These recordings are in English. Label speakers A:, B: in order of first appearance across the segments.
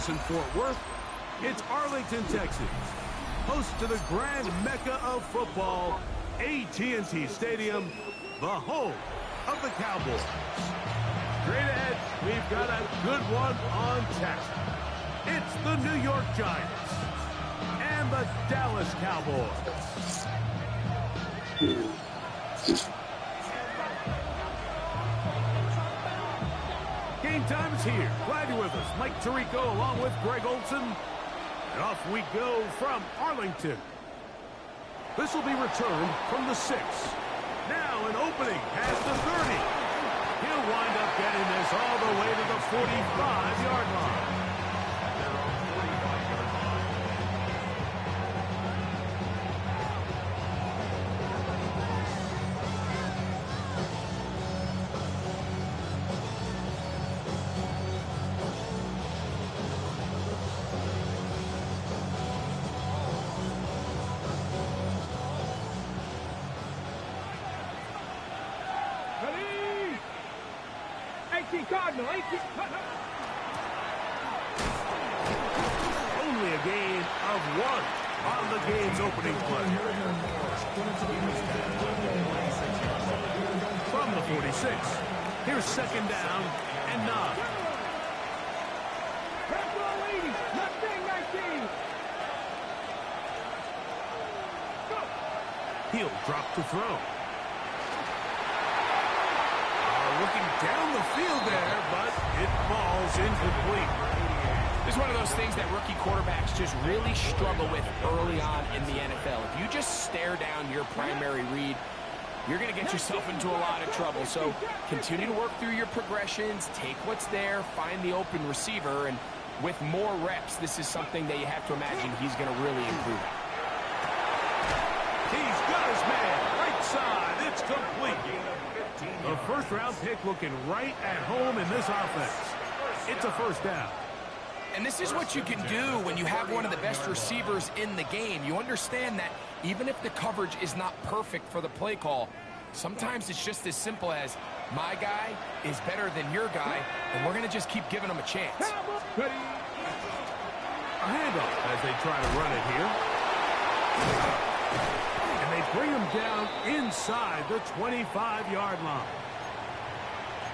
A: Dallas and Fort Worth. It's Arlington, Texas, host to the grand mecca of football, AT&T Stadium, the home of the Cowboys. Straight ahead, we've got a good one on tap. It's the New York Giants and the Dallas Cowboys. Game time is here. Glad you're with us. Mike Tirico along with Greg Olson. And off we go from Arlington. This will be returned from the 6. Now an opening past the 30. He'll wind up getting this all the way to the 45-yard line.
B: Cardinal,
A: only a gain of 1 on the game's opening play. From the 46, here's second down and 9. He'll drop to throw. Looking down the field there, but it falls incomplete.
C: This is one of those things that rookie quarterbacks just really struggle with early on in the NFL. If you just stare down your primary read, you're going to get yourself into a lot of trouble. So continue to work through your progressions, take what's there, find the open receiver, and with more reps, this is something that you have to imagine he's going to really improve at.
A: He's got his man, right side, it's complete. A first-round pick looking right at home in this offense. It's a first down.
C: And this is what you can do when you have one of the best receivers in the game. You understand that even if the coverage is not perfect for the play call, sometimes it's just as simple as, my guy is better than your guy, and we're going to just keep giving him a chance.
A: A handoff as they try to run it here. They bring him down inside the 25-yard line.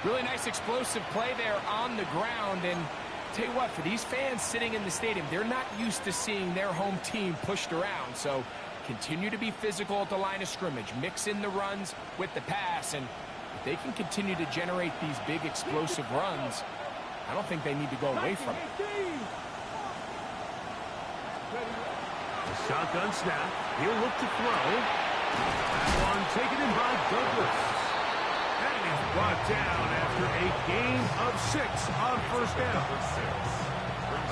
C: Really nice explosive play there on the ground. And tell you what, for these fans sitting in the stadium, they're not used to seeing their home team pushed around. So continue to be physical at the line of scrimmage. Mix in the runs with the pass. And if they can continue to generate these big explosive runs, I don't think they need to go away from it.
A: Shotgun snap. He'll look to throw. That one taken in by Douglas. And he's brought down after a gain of 6 on first down.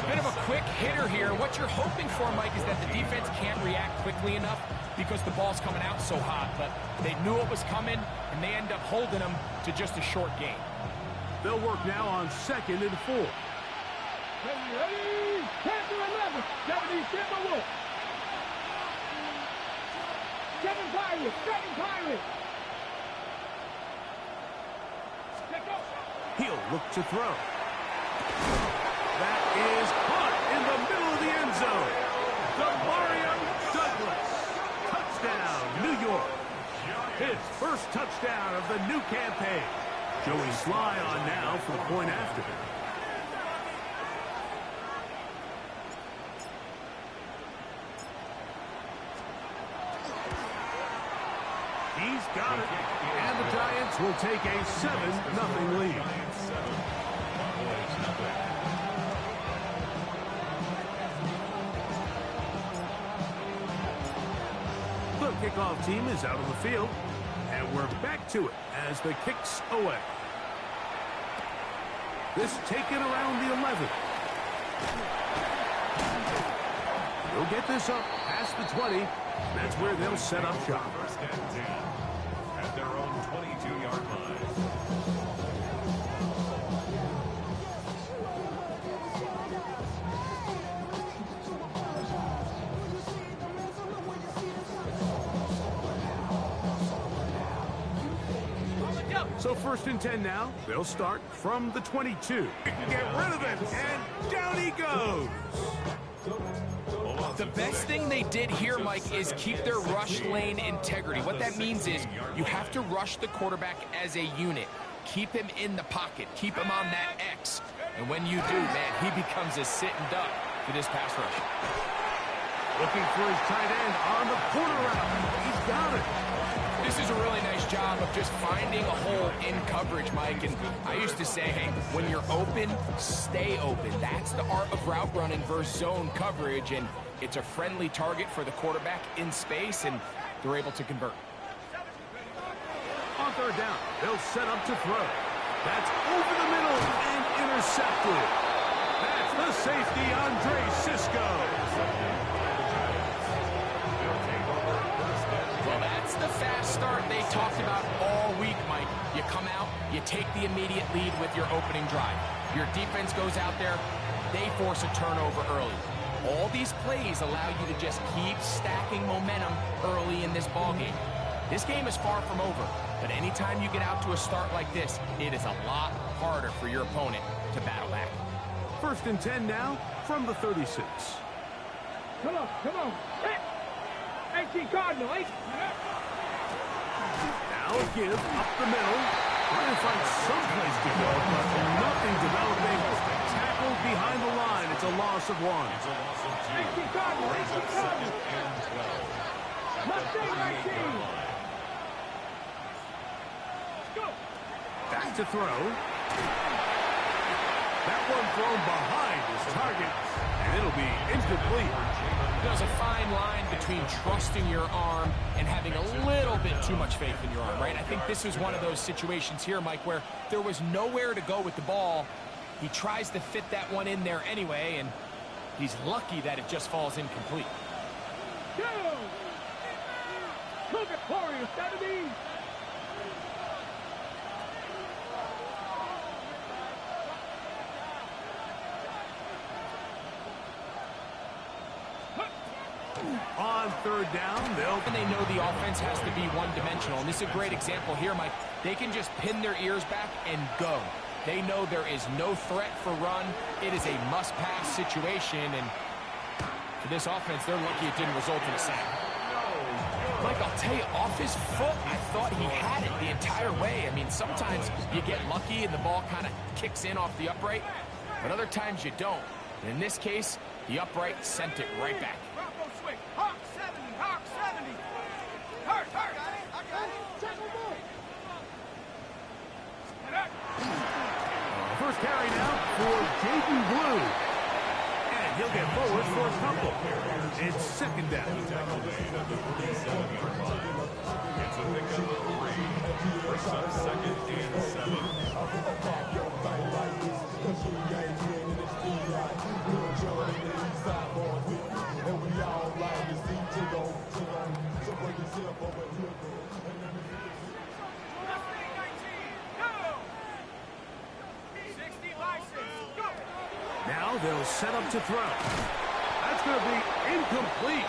C: A bit of a quick hitter here. What you're hoping for, Mike, is that the defense can't react quickly enough because the ball's coming out so hot. But they knew it was coming, and they end up holding them to just a short gain.
A: They'll work now on 2nd and 4.
B: Ready, pass to 11. 77 Wolf. Second pirate.
A: He'll look to throw. That is caught in the middle of the end zone. Demario Douglas. Touchdown, New York. His first touchdown of the new campaign. Joey Sly on now for the point after. He's got it. And the Giants will take a 7-0 lead. The kickoff team is out on the field. And we're back to it as the kick's away. This taken around the 11. They'll get this up past the 20. That's where they'll set up shop.
D: At their own 22-yard line.
A: So 1st and 10 now. They'll start from the 22. Get rid of it, and down he goes.
C: The best thing they did here, Mike, is keep their rush lane integrity. What that means is you have to rush the quarterback as a unit. Keep him in the pocket. Keep him on that X. And when you do, man, he becomes a sitting duck for this pass rush.
A: Looking for his tight end on the corner route. He's got it.
C: This is a really nice job of just finding a hole in coverage, Mike. And I used to say, hey, when you're open, stay open. That's the art of route running versus zone coverage. And it's a friendly target for the quarterback in space, and they're able to convert.
A: On 3rd down, they'll set up to throw. That's over the middle and intercepted. That's the safety, Andre Cisco.
C: Well, that's the fast start they talked about all week, Mike. You come out, you take the immediate lead with your opening drive. Your defense goes out there, they force a turnover early. All these plays allow you to just keep stacking momentum early in this ballgame. This game is far from over, but anytime you get out to a start like this, it is a lot harder for your opponent to battle back.
A: 1st and 10 now from the 36.
B: Come on, come on. 18 Cardinal, 8.
A: Now a give up the middle. Trying to find some place to go, but nothing developing. Tackled behind the line. It's a loss of 1.
B: 18 Cardinal, 18 Cardinal. Mustang 19. Go.
A: Back to throw. That one thrown behind his target, and it'll be incomplete.
C: There's a fine line between trusting your arm and having a little bit too much faith in your arm, right? I think this is one of those situations here, Mike, where there was nowhere to go with the ball. He tries to fit that one in there anyway, and he's lucky that it just falls incomplete.
B: Go. Cougar Warriors, 17.
A: On 3rd down,
C: And they know the offense has to be one-dimensional, and this is a great example here, Mike. They can just pin their ears back and go. They know there is no threat for run. It is a must-pass situation, and for this offense, they're lucky it didn't result in a sack. Mike, I'll tell you, off his foot, I thought he had it the entire way. I mean, sometimes you get lucky and the ball kind of kicks in off the upright, but other times you don't. And in this case, the upright sent it right back.
B: Bravo swing. Hawk 70. Hawk 70. Hurt. I got it. Tackle ball.
A: first carry now for Jaden Blue. And he'll get forward for a couple. It's 2nd down.
D: It's a pickup of 3. First up, 2nd and 7.
A: Now they'll set up to throw. That's going to be incomplete.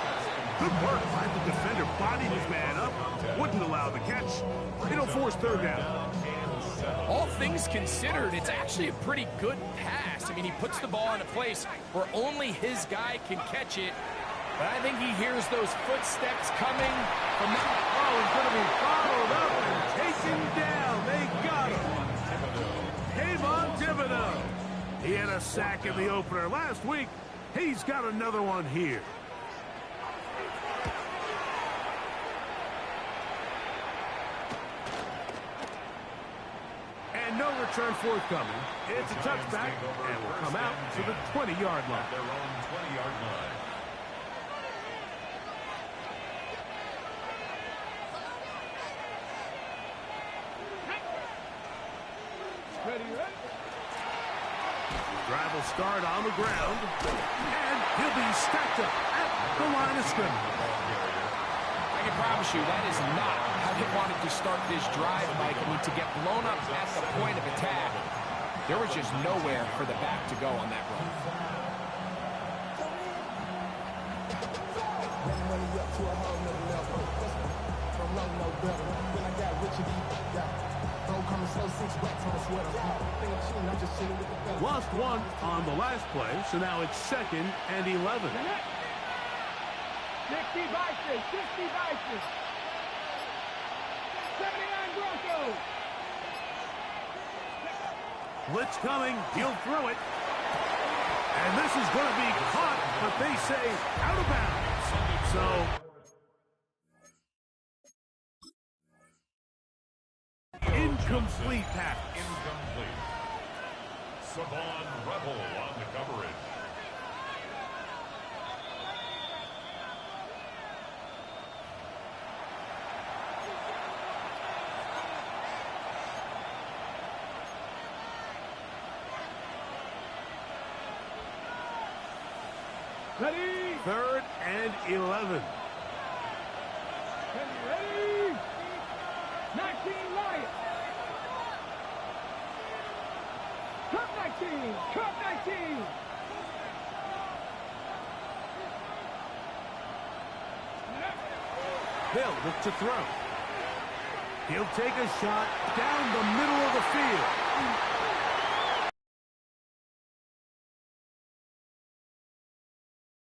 A: Good work by the defender. Bodied his man up. Wouldn't allow the catch. It'll force 3rd down.
C: All things considered, it's actually a pretty good pass. I mean, he puts the ball in a place where only his guy can catch it. But I think he hears those footsteps coming from that.
A: Oh, he's going to be followed up and taken down. They got him. Kayvon Thibodeau. He had a sack in the opener last week. He's got another one here. And no return forthcoming. It's a touchback, and will come out to the 20-yard line.
D: Their own 20-yard line.
B: Ready?
A: Drive will start on the ground, and he'll be stacked up at the line of scrimmage.
C: I can promise you that is not how they wanted to start this drive, Mike. I mean, to get blown up at the point of attack, there was just nowhere for the back to go on that run.
A: Lost one on the last play, so now it's 2nd and 11.
B: 60 Vices, 60 Vices. 79 Broncos.
A: Blitz coming, he'll throw it. And this is going to be caught, but they say out of bounds. So, incomplete pass.
D: Incomplete. Savon Rebel on the coverage.
B: Ready?
A: 3rd and 11.
B: Ready? 19 Lions. Cup 19. Cup 19.
A: They'll look to throw. He'll take a shot down the middle of the field.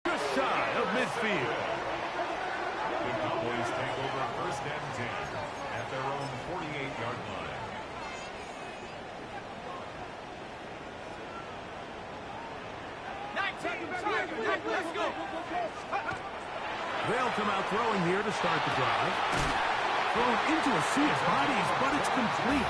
A: Just shy of midfield.
D: The Cowboys take over 1st and 10 at their own 48-yard line.
B: Let's go.
A: They'll come out throwing here to start the drive. Thrown into a sea of bodies, but it's complete.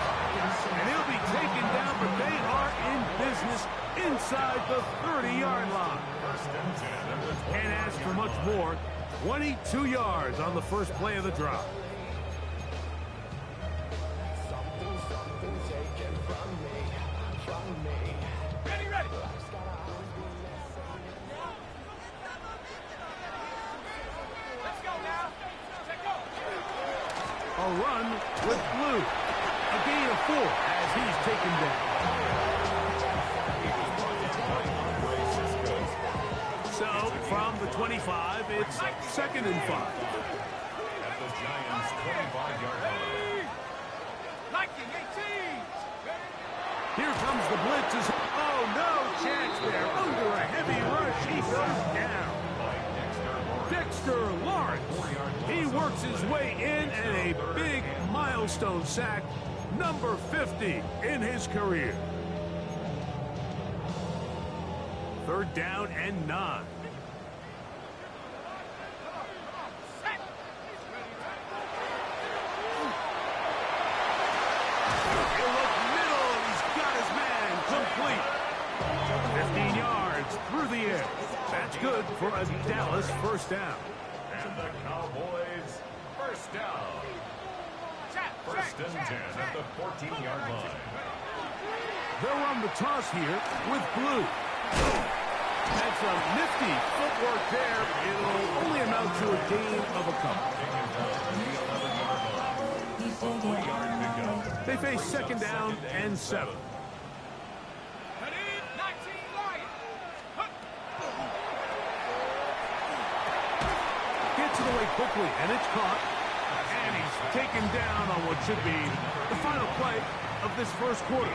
A: And he'll be taken down, but they are in business inside the 30-yard line.
D: 1st and 10 at the 20.
A: Can't ask for much more. 22 yards on the first play of the drive.
B: Ready, ready. Let's go now. Let's go.
A: A run with Blue. A gain of 4 as he's taken down. So from the 25, it's 2nd and 5.
D: At the Giants' 25-yard line.
B: Liking 18.
A: Here comes the blitz. Oh, no chance there. Under a heavy rush, he goes down. Dexter Lawrence. He works his way in and a big milestone sack, number 50 in his career. 3rd down and 9. He'll look middle, and he's got his man complete. 15 yards through the air. That's good for a Dallas 1st down.
D: And the Cowboys 1st down. 1st and 10 at the 14-yard line.
A: They'll run the toss here with Blue. That's a nifty footwork there. It'll only amount to a gain of a couple. They face 2nd down and 7.
B: Ready? 19 Lions.
A: Gets it away quickly, and it's caught. And he's taken down on what should be the final play of this first quarter.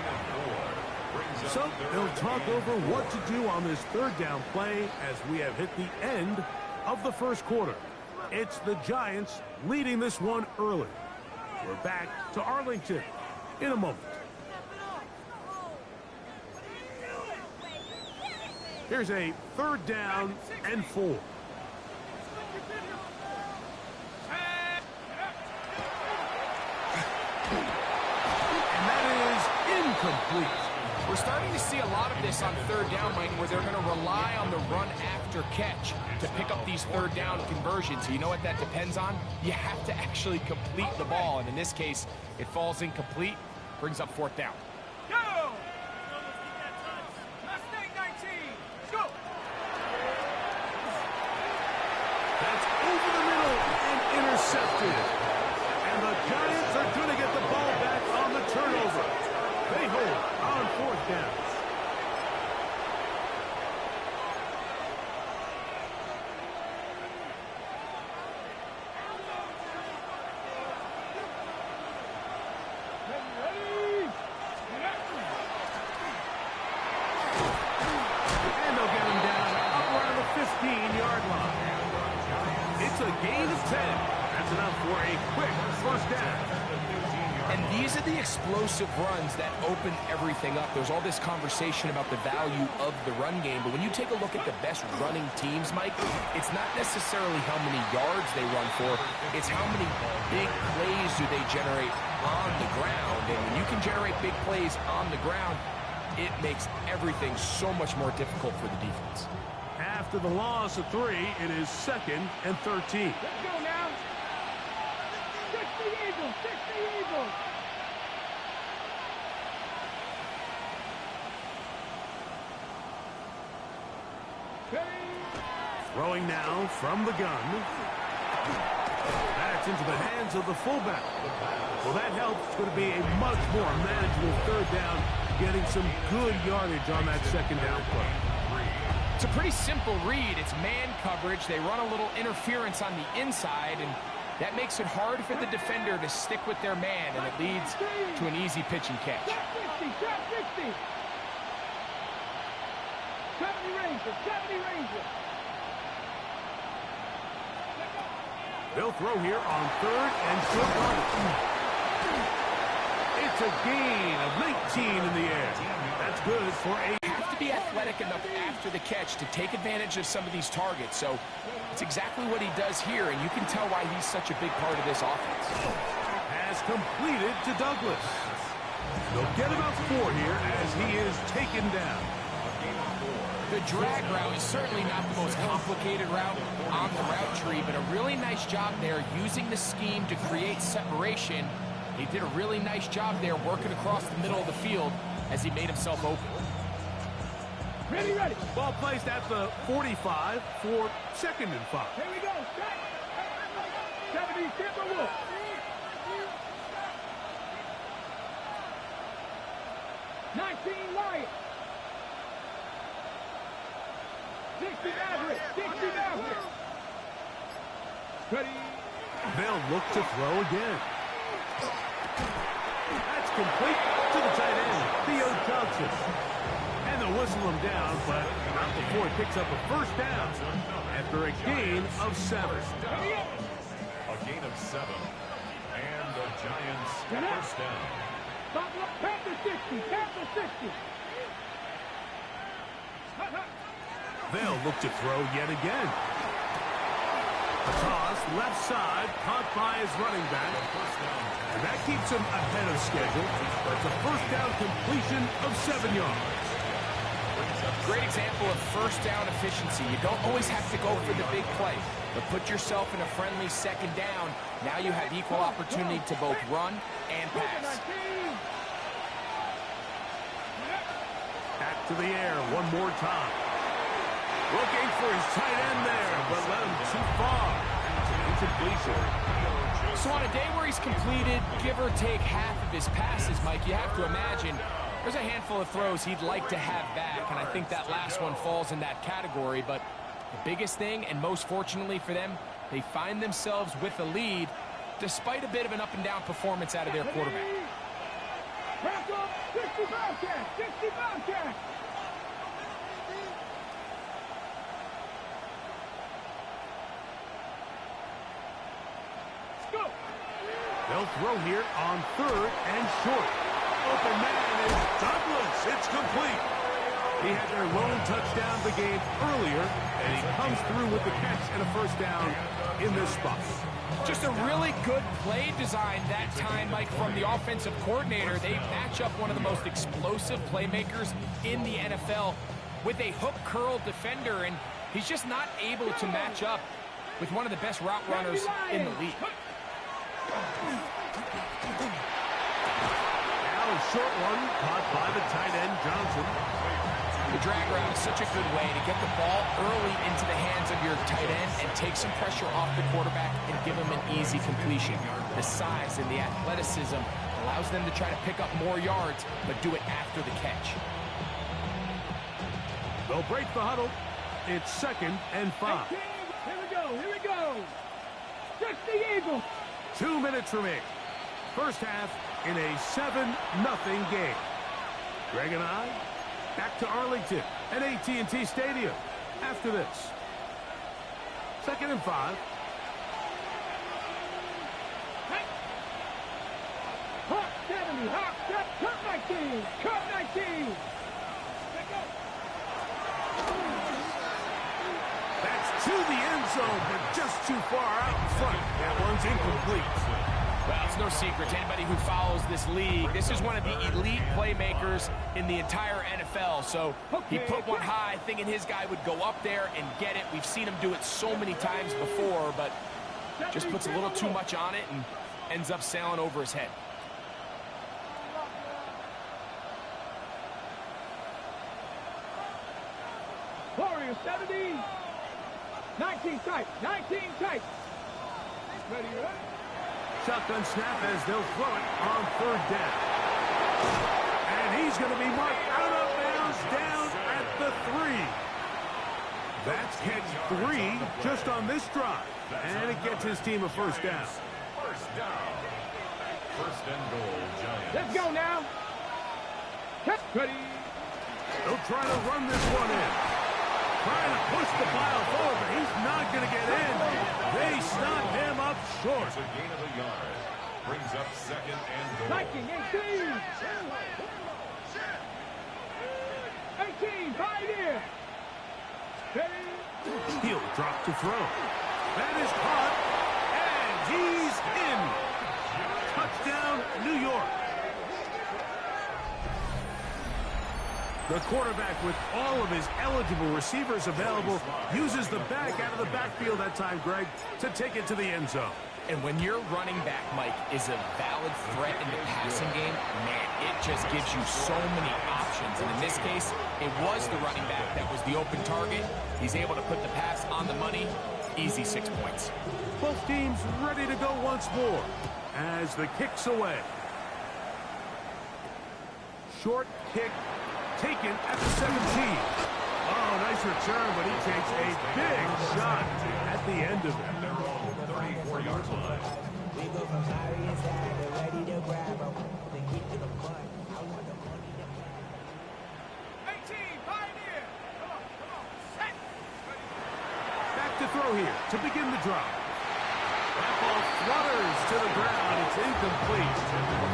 A: So they'll talk over what to do on this 3rd down play as we have hit the end of the first quarter. It's the Giants leading this one early. We're back to Arlington in a moment. Here's a 3rd down and 4. And that is incomplete.
C: We're starting to see a lot of this on 3rd down, Mike, where they're going to rely on the run after catch to pick up these 3rd down conversions. So you know what that depends on? You have to actually complete the ball. And in this case, it falls incomplete, brings up 4th down.
B: Go! Mustang 19. Go!
A: That's over the middle and intercepted. And the Giants are going to get the ball back on the turnover. They hold on 4th down. a gain of 10. That's enough for a quick first down.
C: And these are the explosive runs that open everything up. There's all this conversation about the value of the run game, but when you take a look at the best running teams, Mike, it's not necessarily how many yards they run for, it's how many big plays do they generate on the ground. And when you can generate big plays on the ground, it makes everything so much more difficult for the defense.
A: After the loss of 3, it is 2nd and 13.
B: Let's go now. 60 Eagles, 60 Eagles.
A: Throwing now from the gun. That's into the hands of the fullback. Well, that helps. It's going to be a much more manageable third down, getting some good yardage on that second down play.
C: It's a pretty simple read. It's man coverage. They run a little interference on the inside, and that makes it hard for the defender to stick with their man, and it leads to an easy pitch and catch.
B: 60, 60. 70 Rangers, 70 Rangers.
A: They'll throw here on 3rd and short run. It's a gain of 19 in the air. That's good for a...
C: You have to be athletic enough after the catch to take advantage of some of these targets. So it's exactly what he does here, and you can tell why he's such a big part of this offense.
A: Pass completed to Douglas. They'll get about 4 here as he is taken down.
C: The drag route is certainly not the most complicated route on the route tree, but a really nice job there using the scheme to create separation. He did a really nice job there working across the middle of the field as he made himself open.
B: Ready, ready.
A: Ball placed at the 45 for 2nd and 5.
B: Here we go. 70 Timberwolves. 19 Lions. 60 Maverick. 60 Maverick. Ready.
A: They'll look to throw again. That's complete to the tight end, Theo Johnson. And they'll whistle him down, but not before he picks up a first down after a gain of 7.
D: A gain of 7. And the Giants first down.
B: Panther 60. Panther 60.
A: They'll look to throw yet again. A toss, left side, caught by his running back. And that keeps him ahead of schedule. It's a first down completion of 7 yards.
C: Great example of first down efficiency. You don't always have to go for the big play, but put yourself in a friendly second down. Now you have equal opportunity to both run and pass.
A: Back to the air one more time. Looking for his tight end there, but let him too far. It's an incompletion.
C: So on a day where he's completed, give or take half of his passes, Mike, you have to imagine there's a handful of throws he'd like to have back, and I think that last one falls in that category. But the biggest thing, and most fortunately for them, they find themselves with a lead despite a bit of an up-and-down performance out of their quarterback.
B: 60 Bobcats! 60 Bobcats! Go!
A: They'll throw here on 3rd and short. Open man is Douglas. It's complete. He had their lone touchdown of the game earlier, and he comes through with the catch and a first down in this spot.
C: Just a really good play design that time, Mike, from the offensive coordinator. They match up one of the most explosive playmakers in the NFL with a hook curl defender, and he's just not able to match up with one of the best route runners in the league.
A: Now a short one caught by the tight end, Johnson.
C: The drag route is such a good way to get the ball early into the hands of your tight end and take some pressure off the quarterback and give him an easy completion. The size and the athleticism allows them to try to pick up more yards, but do it after the catch.
A: They'll break the huddle. It's 2nd and 5.
B: Here we go, here we go. 60 Eagles.
A: 2 minutes remaining. First half in a 7-0 game. Greg and I back to Arlington at AT&T Stadium after this. 2nd and 5.
B: Hawk, cut 19. Cut 19.
A: That's to the end zone, but just too far out in front. That one's incomplete.
C: Well, it's no secret to anybody who follows this league. This is one of the elite playmakers in the entire NFL. So he put one high, thinking his guy would go up there and get it. We've seen him do it so many times before, but just puts a little too much on it and ends up sailing over his head.
B: Warrior 70. 19 tight. 19 tight. Ready, ready?
A: Shotgun snap as they'll throw it on third down. And he's going to be marked out of bounds down at the 3. That's catch 3 just on this drive. And it gets his team a first down.
D: First down. First and goal, Giants.
B: Let's go now. Catch. Ready.
A: They'll try to run this one in. Trying to push the pile forward, but he's not going to get in. They stop him up short.
D: It's a gain of a yard. Brings up second and goal.
B: 19, 18. 18, 5 here. Ready.
A: He'll drop to throw. That is caught, and he's in. Touchdown, New York. The quarterback, with all of his eligible receivers available, uses the back out of the backfield that time, Greg, to take it to the end zone.
C: And when your running back, Mike, is a valid threat in the passing game, man, it just gives you so many options. And in this case, it was the running back that was the open target. He's able to put the pass on the money. Easy 6 points.
A: Both teams ready to go once more as the kick's away. Short kick taken at the 17. Oh, nice return, but he takes a big shot at the end of it.
D: 34-yard line.
E: We go from Larry inside, they're ready to grab him. They get to the butt. I want the money to
B: 18, pioneer. Come on, set.
A: Back to throw here to begin the drop. That ball flutters to the ground. It's incomplete.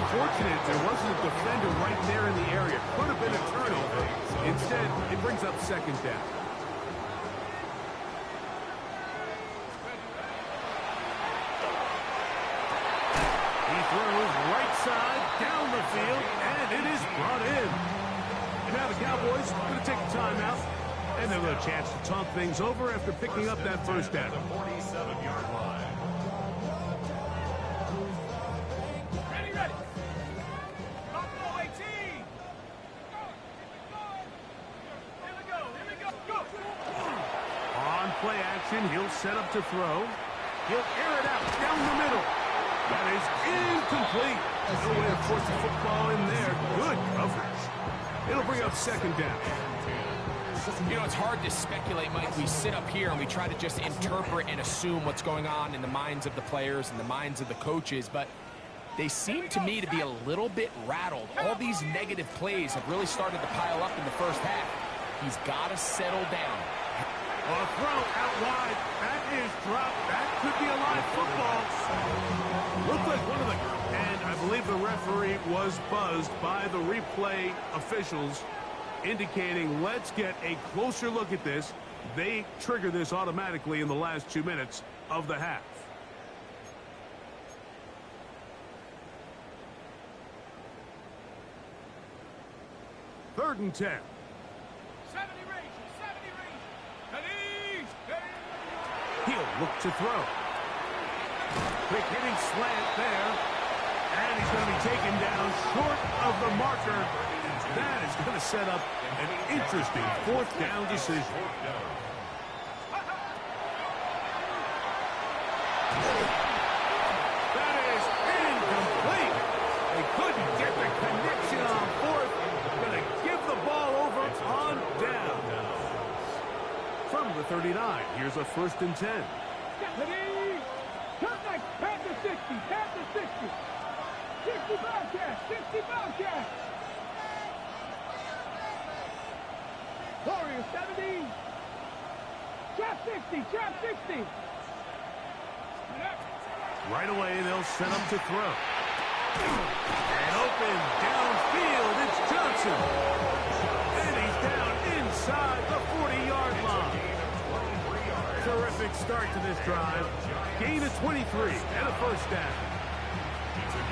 A: Fortunate there wasn't a defender right there in the area. Could have been a turnover. Instead, it brings up second down. He throws right side down the field, and it is brought in. And now the Cowboys are going to take a timeout, and they'll have a chance to talk things over after picking up that first down.
D: 47-yard line.
B: Ready, ready. Buffalo 18. Here we go, go.
A: On play action, he'll set up to throw. He'll air it out down the middle. That is incomplete. No way to force the football in there. Good coverage. It'll bring up second down.
C: You know, it's hard to speculate, Mike. We sit up here and we try to just interpret and assume what's going on in the minds of the players and the minds of the coaches, but they seem to me to be a little bit rattled. All these negative plays have really started to pile up in the first half. He's got to settle down.
A: A throw out wide. That is dropped. That could be a live football. Looked like one of the... And I believe the referee was buzzed by the replay officials, indicating let's get a closer look at this. They trigger this automatically in the last 2 minutes of the half. Third and 10.
B: 70 range. Ready.
A: He'll look to throw. Quick hitting slant there. And he's going to be taken down short of the marker. That is going to set up an interesting fourth down decision. That is incomplete. They couldn't get the connection on fourth. Going to give the ball over on down. From the 39, here's a first and 10.
B: Ready. Turn back. Pass to 60. Pass to 60. 60 Bobcats. 60 Bobcats. Warrior 70. Trap 60. Trap 60.
A: Right away, they'll set up to throw. And open downfield, it's Johnson. And he's down inside the 40-yard line. Terrific start to this drive. Gain of 23 and a first down.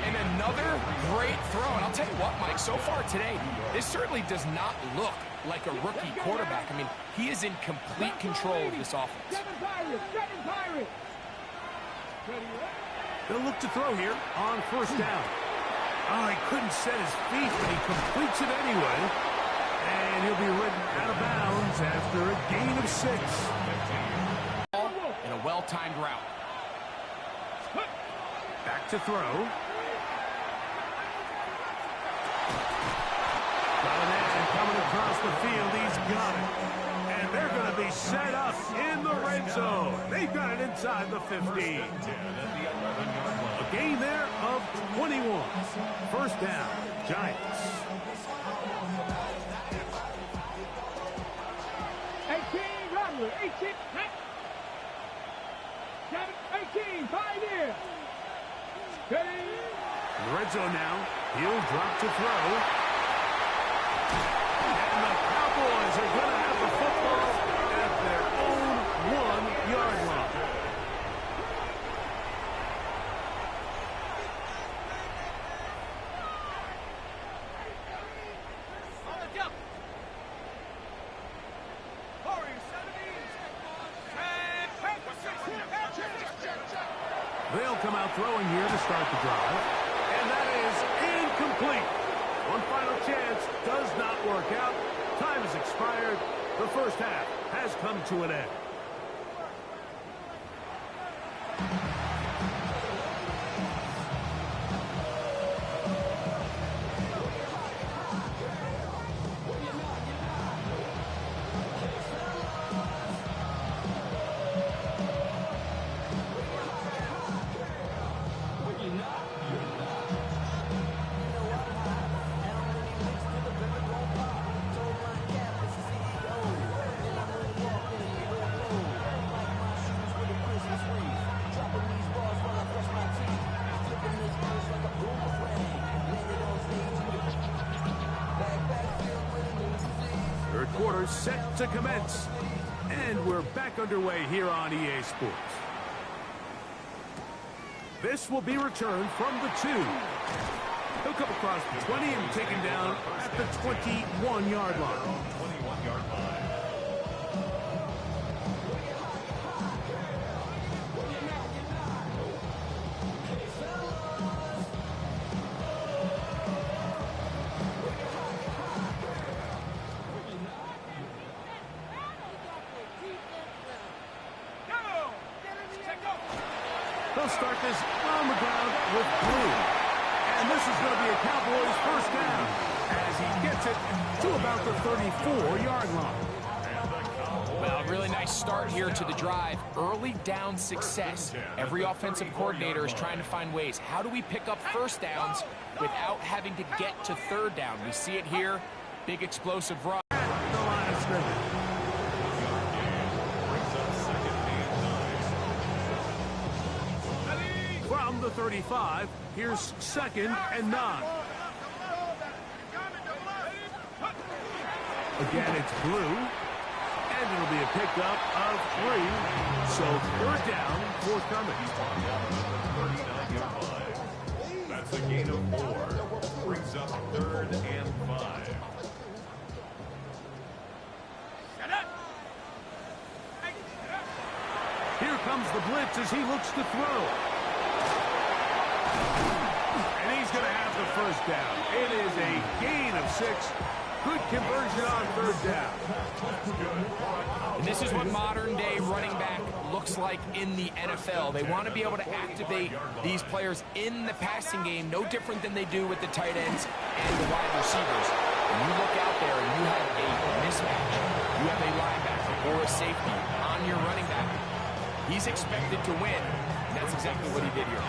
C: And another great throw. And I'll tell you what, Mike, so far today, this certainly does not look like a rookie quarterback. I mean, he is in complete control of this offense.
B: Seven Pirates.
A: They'll look to throw here on first down. Oh, he couldn't set his feet, but he completes it anyway. And he'll be ridden out of bounds after a gain of 6.
C: In a well-timed route.
A: Back to throw. Got an end coming across the field. He's got it. And they're going to be set up in the red zone. They've got it inside the 15. A gain there of 21. First down, Giants.
B: 18, Rattler, 18, 18, 5 here. Ready?
A: In the red zone now. He'll drop to throw. And the Cowboys are going to have the football at their own 1-yard line. They'll come out throwing here to start the drive. And that is incomplete. One final chance does not work out. Time has expired. The first half has come to an end. Third quarter set to commence. And we're back underway here on EA Sports. This will be returned from the 2. He'll come across the 20 and taken down at the 21-yard line.
D: 21-yard line.
A: They'll start this on the ground with Blue. And this is going to be a Cowboys first down as he gets it to about the 34-yard line.
C: Well, really nice start here to the drive. Early down success. Every offensive coordinator is trying to find ways. How do we pick up first downs without having to get to third down? We see it here. Big explosive run.
A: At the line of scrimmage. From the 35, here's 2nd and 9. Again, it's Blue. And it'll be a pickup of 3. So third down, forthcoming.
D: 39-yard line. That's a gain of 4. Brings up 3rd and 5.
A: Here comes the blitz as he looks to throw. And he's going to have the first down. It is a gain of 6. Good conversion on third down.
C: And this is what modern-day running back looks like in the NFL. They want to be able to activate these players in the passing game, no different than they do with the tight ends and the wide receivers. When you look out there and you have a mismatch, you have a linebacker or a safety on your running back, he's expected to win, and that's exactly what he did here.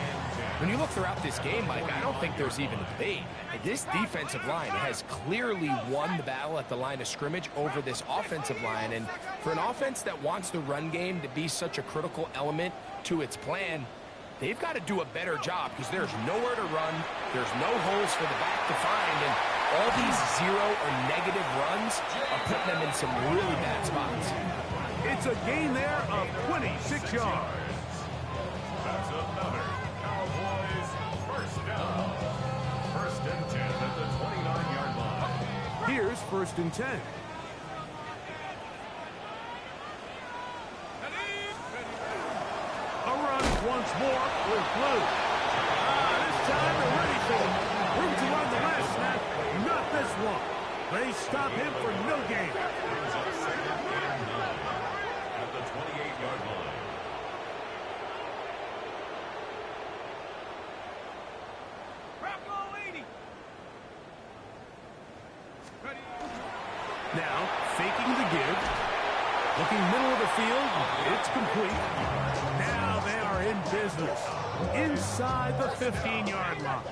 C: When you look throughout this game, Mike, I don't think there's even a debate. This defensive line has clearly won the battle at the line of scrimmage over this offensive line. And for an offense that wants the run game to be such a critical element to its plan, they've got to do a better job because there's nowhere to run. There's no holes for the back to find, and all these zero or negative runs are putting them in some really bad spots.
A: It's a gain there of 26 yards.
D: That's another Cowboys first down. First and 10 at the 29-yard line.
A: Here's first and 10. A run once more with Blue. This time they're ready for him. Room to run the last snap. Not this one. They stop him for no gain.
D: Brings up second and 9 at the 28-yard line.
A: Now, faking the give. Looking middle of the field. It's complete. Now they are in business. Inside the 15-yard line.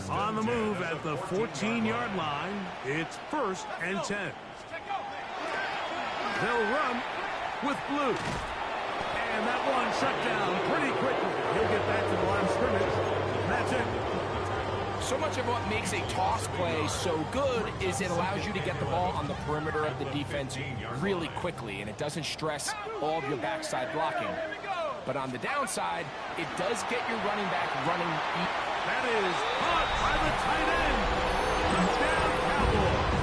A: On the move at the 14-yard line. It's first and 10. They'll run with Blue. And that one shut down pretty quickly. He'll get back to the line of scrimmage. And that's it.
C: So much of what makes a toss play so good is it allows you to get the ball on the perimeter of the defense really quickly, and it doesn't stress all of your backside blocking. But on the downside, it does get your running back running.
A: That is caught by the tight end. Touchdown, Cowboys.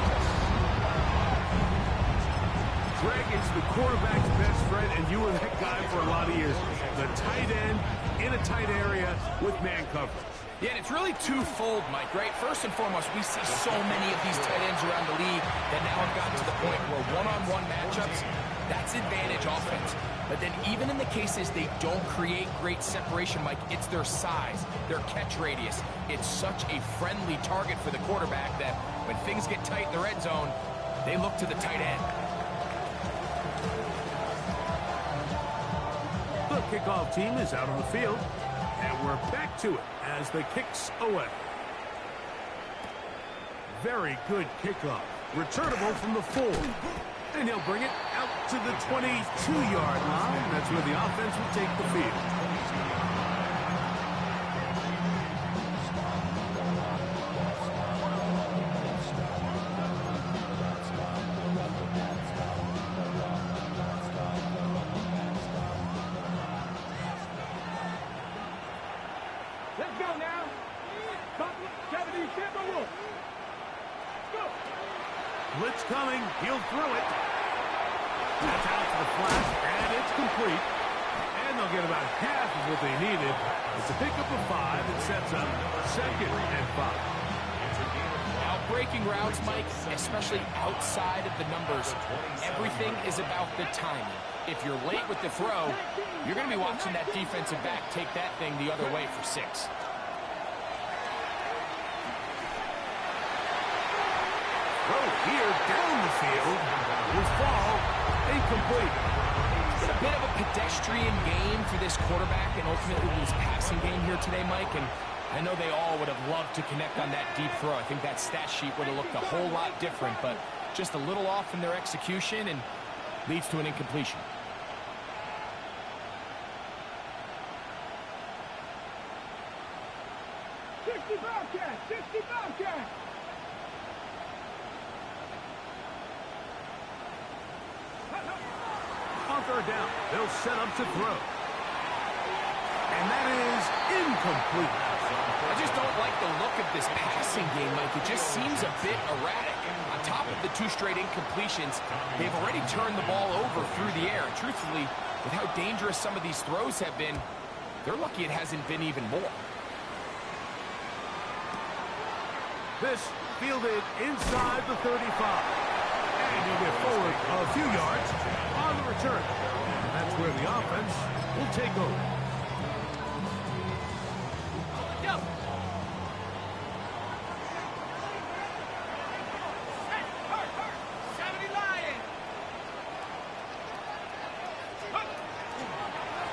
A: Greg, it's the quarterback's best friend, and you were that guy for a lot of years. The tight end in a tight area with man coverage.
C: Yeah, and it's really twofold, Mike, right? First and foremost, we see so many of these tight ends around the league that now have gotten to the point where one-on-one matchups, that's advantage offense. But then even in the cases they don't create great separation, Mike, it's their size, their catch radius. It's such a friendly target for the quarterback that when things get tight in the red zone, they look to the tight end.
A: The kickoff team is out on the field, and we're back to it as the kick's away. Very good kickoff. Returnable from the 4. And he'll bring it out to the 22-yard line. That's where the offense will take the field.
B: Let's go now. Go.
A: Blitz coming. He'll throw it. That's out to the flat, and it's complete. And they'll get about half of what they needed. It's a pickup of 5. It sets up second and 5.
C: Now, breaking routes, Mike, especially outside of the numbers, everything is about the timing. If you're late with the throw, you're going to be watching that defensive back take that thing the other way for 6.
A: Throw here down the field will fall incomplete.
C: It's been a bit of a pedestrian game for this quarterback and ultimately this passing game here today, Mike. And I know they all would have loved to connect on that deep throw. I think that stat sheet would have looked a whole lot different, but just a little off in their execution and leads to an incompletion.
A: On third down, they'll set up to throw. And that is incomplete.
C: I just don't like the look of this passing game, Mike. It just seems a bit erratic. On top of the 2 straight incompletions, they've already turned the ball over through the air. And truthfully, with how dangerous some of these throws have been, they're lucky it hasn't been even more.
A: This fielded inside the 35. And he'll get forward a few yards on the return. And that's where the offense will take over.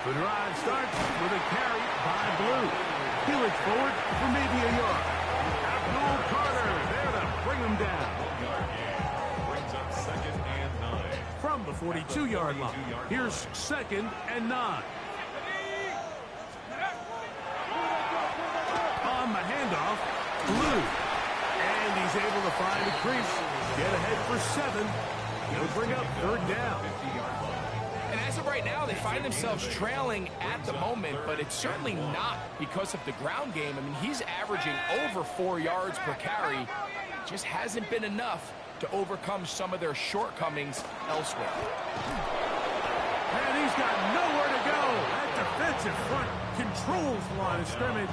A: The drive starts with a carry by Blue. He looks forward for maybe a yard. Abdul Carter there to bring him down.
D: Brings up second and 9.
A: From the 42-yard line, here's second and 9. blue. And he's able to find a crease. Get ahead for 7. He'll bring up 3rd down.
C: And as of right now, they find themselves trailing at the moment, but it's certainly not because of the ground game. I mean, he's averaging over 4 yards per carry. Just hasn't been enough to overcome some of their shortcomings elsewhere.
A: And he's got nowhere to go. That defensive front controls the line of scrimmage.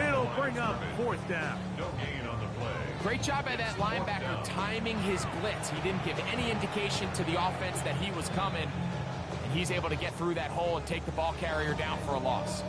A: It'll bring up 4th down.
D: No gain on the play.
C: Great job by that linebacker timing his blitz. He didn't give any indication to the offense that he was coming. And he's able to get through that hole and take the ball carrier down for a loss.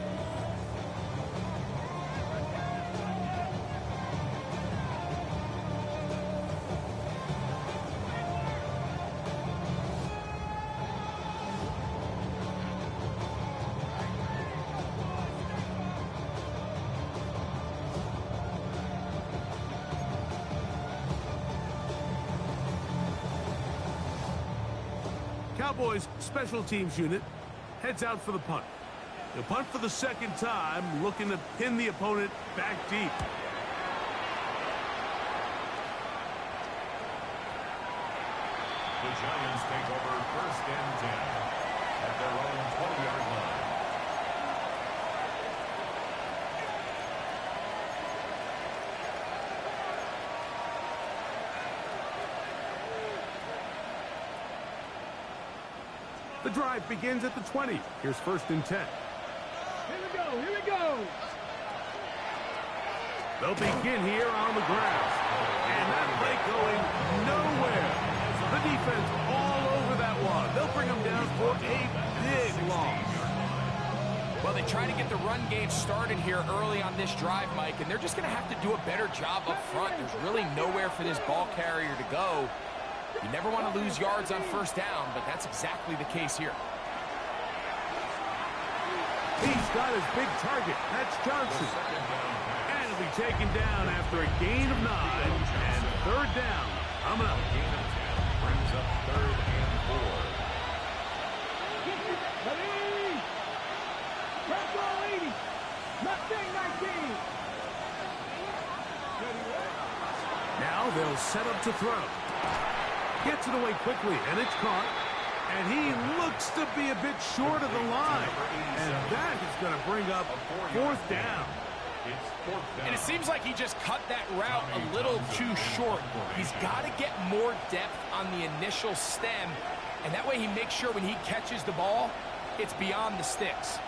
A: Cowboys special teams unit heads out for the punt. The punt for the 2nd time, looking to pin the opponent back deep.
D: The Giants take over 1st and 10 at their own 20-yard line.
A: The drive begins at the 20. Here's 1st and 10.
B: Here we go, here we go.
A: They'll begin here on the ground. And that play going nowhere. The defense all over that one. They'll bring them down for a big loss.
C: Well, they try to get the run game started here early on this drive, Mike, and they're just going to have to do a better job up front. There's really nowhere for this ball carrier to go. You never want to lose yards on 1st down, but that's exactly the case here.
A: He's got his big target. That's Johnson. And he'll be taken down after a gain of 9 and 3rd down. Coming up.
D: Gain of 10 brings up 3rd and 4.
B: Ready? Press ball 80. Mustang 19.
A: Now they'll set up to throw. Gets it away quickly, and it's caught. And he looks to be a bit short of the line. And that is going to bring up 4th down.
D: It's 4th down.
C: And it seems like he just cut that route a little too short. He's got to get more depth on the initial stem, and that way he makes sure when he catches the ball, it's beyond the sticks.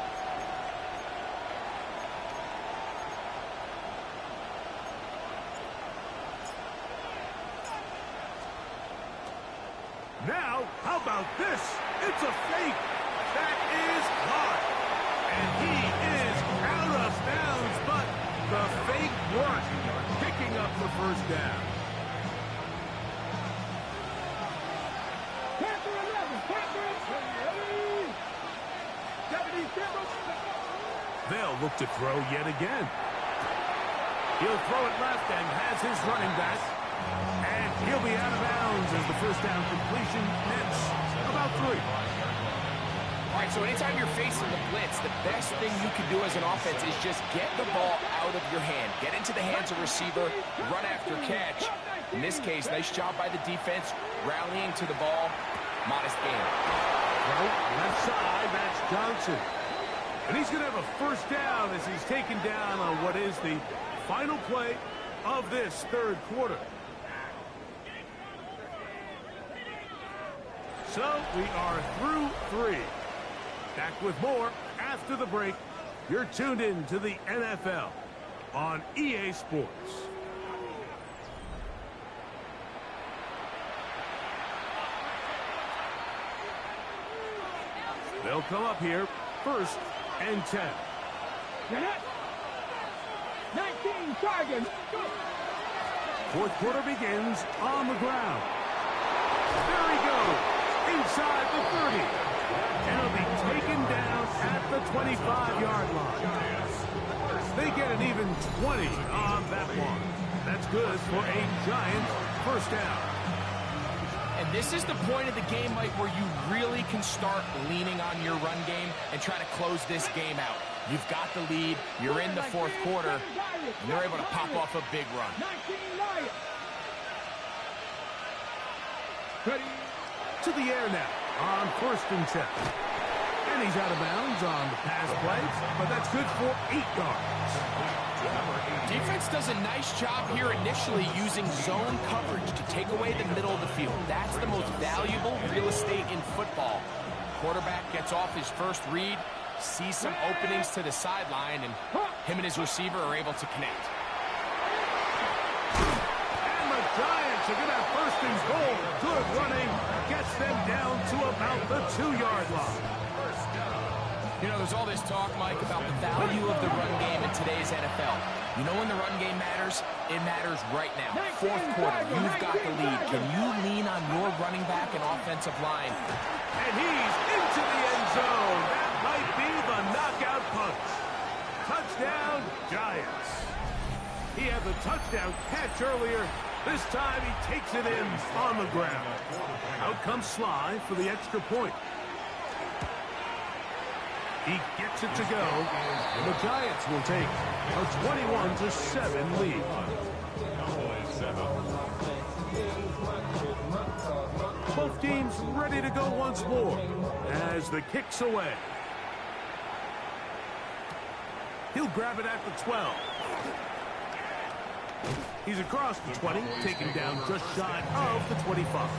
A: Now, how about this? It's a fake. That is caught. And he is out of bounds, but the fake worked, picking up the 1st down.
B: Panther 11, Panther 11. Deputy Campbell.
A: They'll look to throw yet again. He'll throw it left and has his running back. And he'll be out of bounds as the 1st down completion nets about 3.
C: All right, so anytime you're facing the blitz, the best thing you can do as an offense is just get the ball out of your hand. Get into the hands of receiver, run after catch. In this case, nice job by the defense, rallying to the ball. Modest gain.
A: Right, left side, that's Johnson. And he's going to have a 1st down as he's taken down on what is the final play of this 3rd quarter. So we are through 3. Back with more after the break. You're tuned in to the NFL on EA Sports. They'll come up here 1st and 10.
B: You're not. 19 targets. Go.
A: 4th quarter begins on the ground. There he goes. Inside the 30. And he'll be taken down at the 25-yard line. They get an even 20 on that one. That's good for a Giants 1st down.
C: And this is the point of the game, Mike, where you really can start leaning on your run game and try to close this game out. You've got the lead, you're in the fourth quarter, and they're able to pop off a big run.
A: To the air now on 1st and 10. And he's out of bounds on the pass play, but that's good for 8 yards.
C: Defense does a nice job here initially using zone coverage to take away the middle of the field. That's the most valuable real estate in football. Quarterback gets off his first read, sees some openings to the sideline, and him and his receiver are able to connect.
A: And the Giants are going to have 1st and goal. Good running gets them down to about the 2-yard line.
C: You know, there's all this talk, Mike, about the value of the run game in today's NFL. You know when the run game matters? It matters right now. Fourth quarter, you've got the lead. Can you lean on your running back and offensive line?
A: And he's into the end zone. That might be the knockout punch. Touchdown, Giants. He had the touchdown catch earlier. This time he takes it in on the ground. Out comes Sly for the extra point. He gets it to go, and the Giants will take a 21-7 lead. Both teams ready to go once more as the kick's away. He'll grab it at the 12. He's across the 20, taken down just shy of the 25.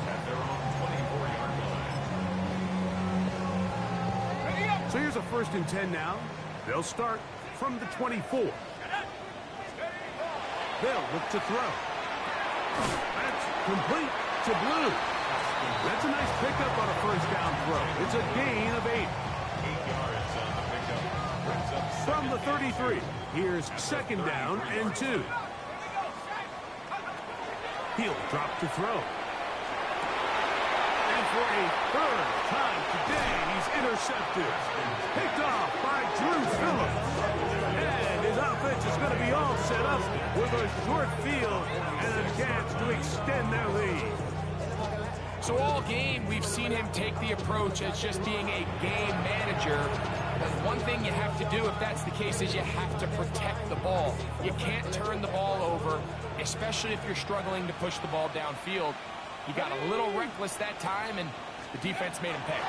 A: So here's a 1st and 10 now. They'll start from the 24. They'll look to throw. That's complete to Blue. That's a nice pickup on a 1st down throw. It's a gain of 8. 8 yards on the pickup. From the 33, here's 2nd down and 2. He'll drop to throw. And for a 3rd time today, he's intercepted. Picked off by Drew Phillips. And his offense is going to be all set up with a short field and a chance to extend their lead.
C: So all game, we've seen him take the approach as just being a game manager. But one thing you have to do if that's the case is you have to protect the ball. You can't turn the ball over, especially if you're struggling to push the ball downfield. He got a little reckless that time, and the defense made him pay.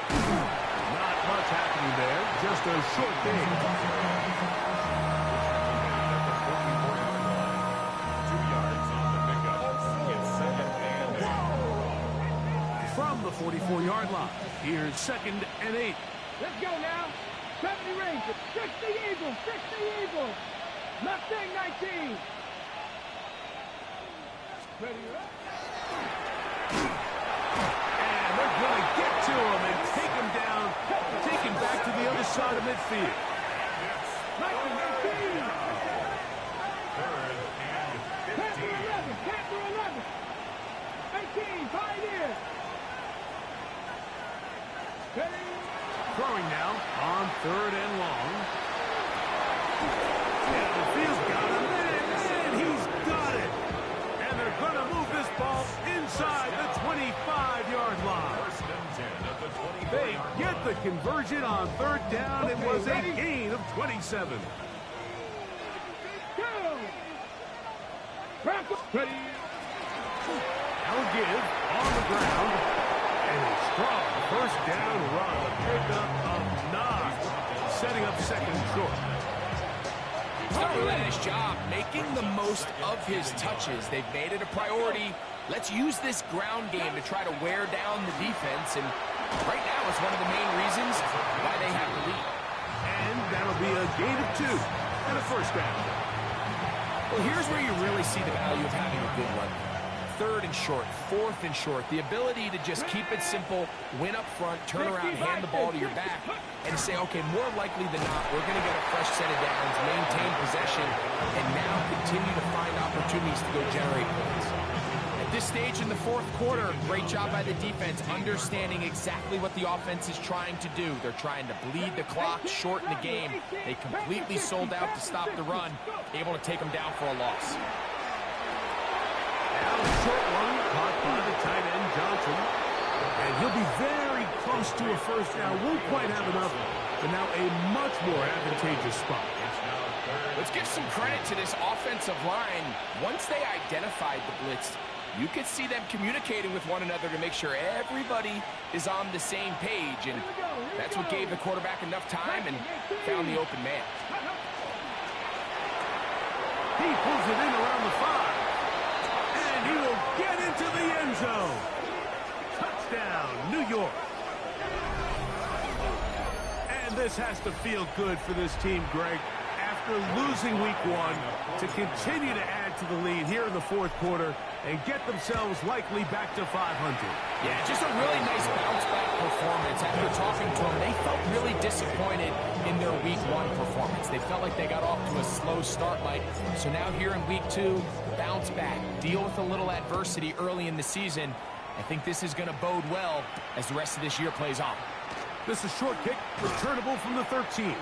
A: Not much happening there, just a short game.
D: 2 yards on the pickup. It's 2nd and 8.
A: From the 44-yard line, here's 2nd and 8.
B: Let's go now. 70 Rangers, 60 Eagles, 60 Eagles. Mustang 19. Ready up.
A: And they're going to get to him and take him down, take him back to the other side of midfield.
B: 19, 18.
D: 3rd and 15.
B: Panther 11. 18, Pioneer. Ready.
A: Throwing now on 3rd and long. And the field's got him, and he's got it. And they're going to move this ball inside the 25-yard line.
D: 1st and 10 at the 24.
A: They get the conversion on 3rd down. It was a gain of 27.
B: Go. Ready.
A: Now give on the ground. And a strong 1st down run. A pickup of 9. Setting up 2nd and short.
C: He's done a really nice job making the most of his touches. They've made it a priority. Let's use this ground game to try to wear down the defense. And right now it's one of the main reasons why they have the lead.
A: And that'll be a gain of 2 and a 1st down.
C: Well, here's where you really see the value of having a good run. 3rd and short, 4th and short. The ability to just keep it simple, win up front, turn around, hand the ball to your back, and say, okay, more likely than not, we're going to get a fresh set of downs, maintain possession, and now continue to find opportunities to go generate points. At this stage in the 4th quarter, great job by the defense, understanding exactly what the offense is trying to do. They're trying to bleed the clock, shorten the game. They completely sold out to stop the run, able to take them down for a loss.
A: Now a short one caught by the tight end Johnson. And he'll be very close to a first down. Won't quite have enough, but now a much more advantageous spot.
C: Let's give some credit to this offensive line. Once they identified the blitz, you could see them communicating with one another to make sure everybody is on the same page. And that's what gave the quarterback enough time and found the open man.
A: He pulls it in around the 5. And he will get into the end zone. Touchdown, New York. And this has to feel good for this team, Greg. After losing week 1, to continue to add to the lead here in the fourth quarter and get themselves likely back to 500.
C: Yeah, just a really nice bounce-back performance. After talking to them, they felt really disappointed in their week 1 performance. They felt like they got off to a slow start, Mike. So now here in week 2, bounce back, deal with a little adversity early in the season. I think this is going to bode well as the rest of this year plays on.
A: This is short kick, returnable from the 13.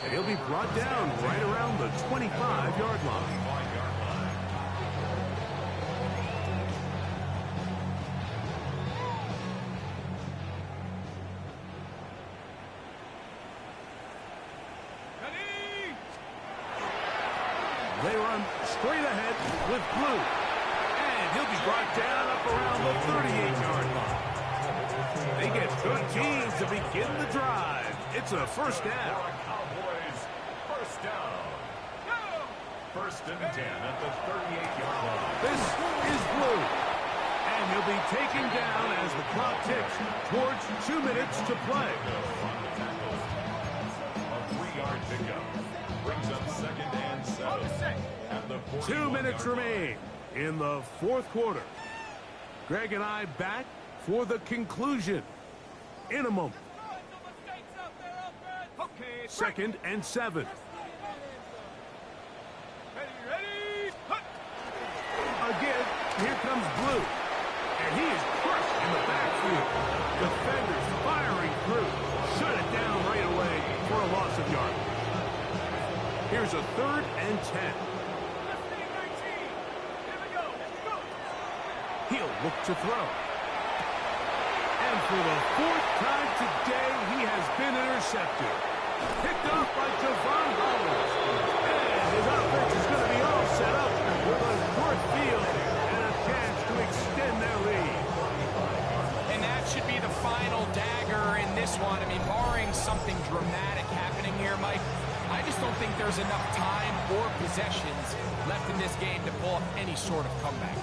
A: And he'll be brought down right around the 25-yard line. They run straight ahead with Blue. And he'll be brought down up around the 38-yard line. They get 13 to begin the drive. It's a first down.
D: Cowboys, first down. First and 10 at the 38-yard line.
A: This is Blue. And he'll be taken down as the clock ticks towards 2 minutes to play.
D: A 3-yard pickup. Brings up second and 7. At the
A: 2 minutes remain in the fourth quarter. Greg and I back for the conclusion in a moment. Second and 7. Again, here comes Blue. And he is crushed in the backfield. Defenders firing through. Shut it down right away for a loss of yardage. Here's a 3rd and 10. He'll look to throw. And for the 4th time today, he has been intercepted. Picked off by Javon Hollis. And his offense is going to be all set up with a short field and a chance to extend their lead.
C: And that should be the final dagger in this one. I mean, barring something dramatic happening here, Mike, I just don't think there's enough time or possessions left in this game to pull off any sort of comeback.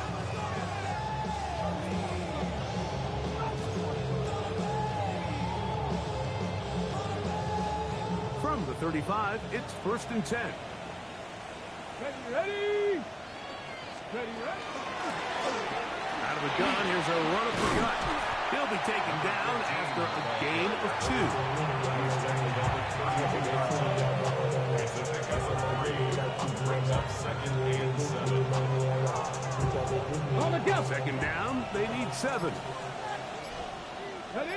A: From the 35, it's 1st and 10.
B: Ready?
A: Out of the gun, here's a run up the gut. He'll be taken down after a gain of 2.
D: It's a pickup of 3. Brings up second and 7.
B: On the go.
A: Second down, they need 7.
B: Ready?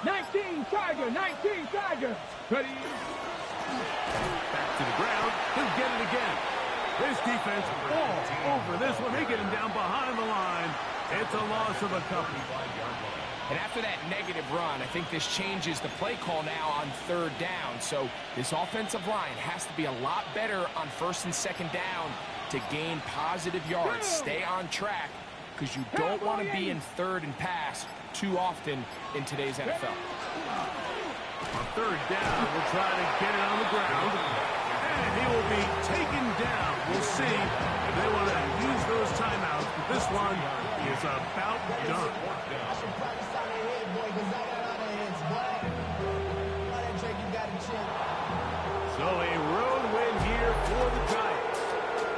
B: 19 Tiger. Ready?
A: Back to the ground. He'll get it again. This defense all over this one. They get him down behind the line. It's a loss of a couple.
C: And after that negative run, I think this changes the play call now on 3rd down. So this offensive line has to be a lot better on 1st and 2nd down to gain positive yards. Stay on track because you don't want to be in 3rd and pass too often in today's NFL.
A: On 3rd down, we'll try to get it on the ground. And he will be taken down. We'll see if they want to use those timeouts. But this one is about done. So a road win here for the Giants.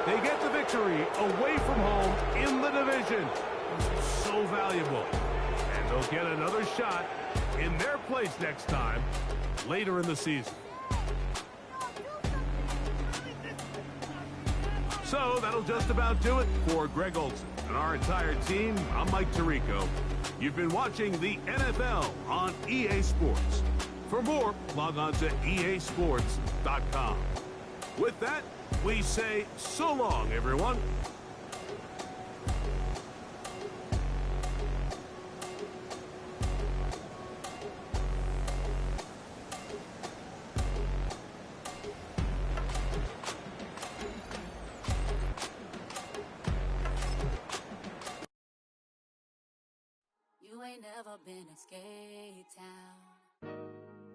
A: They get the victory away from home in the division. So valuable. And they'll get another shot in their place next time later in the season. So that'll just about do it for Greg Olson and our entire team. I'm Mike Tirico. You've been watching the NFL on EA Sports. For more, log on to easports.com. With that, we say so long, everyone.
F: You ain't never been to Skate Town.